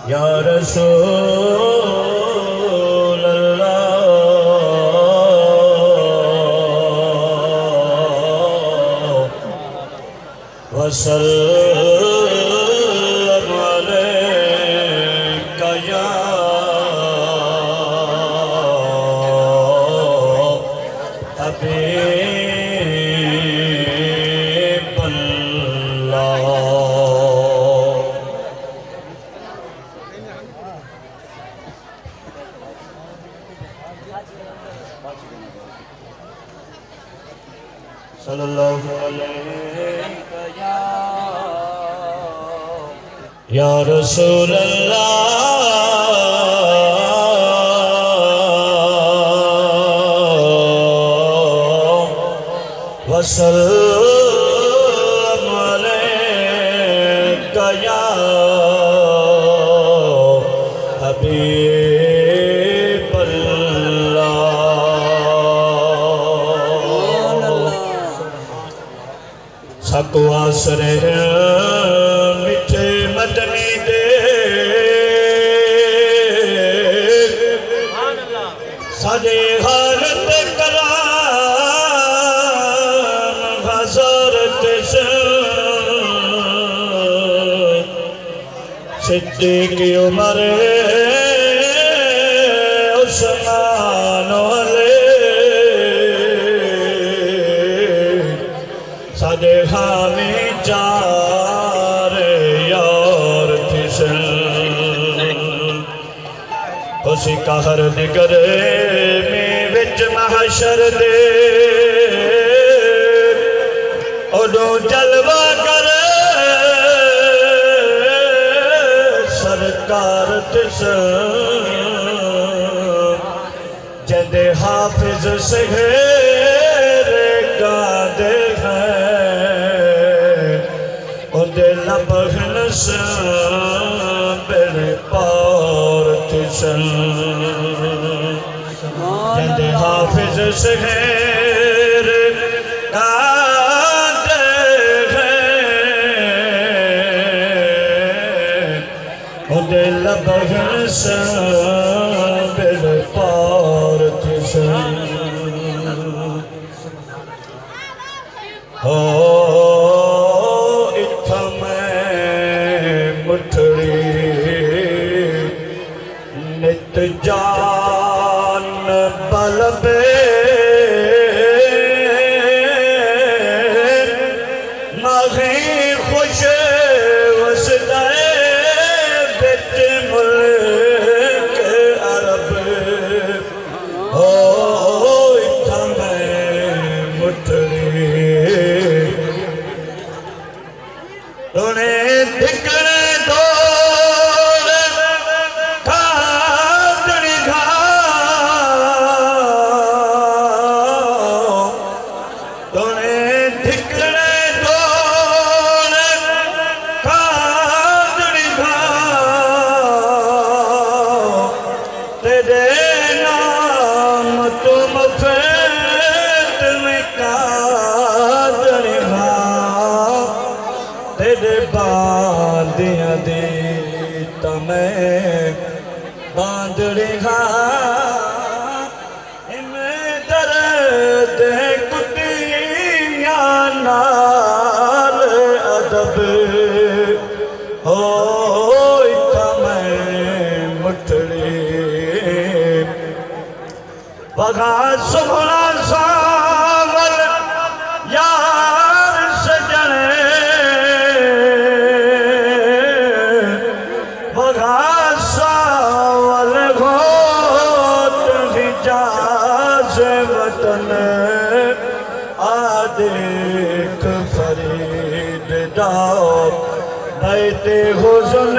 یا رسول اللہ وسلم علیکہ یا حبیب اللہ صلی اللہ علیہ یا رسول اللہ وسلم علیکہ یا حبیب سکو آسر مٹھے مدنی دے سادے حالت کرام حضرت صدیق عمر عثمان علی سادے حامی چار یار تھسن اسی قہر نگرے میں وچ محشر دے اڈو جلوہ کرے سرکار تھسن جندے حافظ سہیر گادے لبغنس بڑے پار تھسن جند حافظ سہیر گادے اندے لبغنس بڑے پار تھسن نت جان بل بے مغی خوش وسدائے بچ ملک عرب اتھا میں مٹھڑی انہیں دکھنے دو باندیاں دی تمہیں باندڑی میں درد کٹیاں نال ادب ہوئی تمہیں مٹھڑی وغا سبھنا ساول یار سجنے وطن آدیک فرید داؤ بیت حسن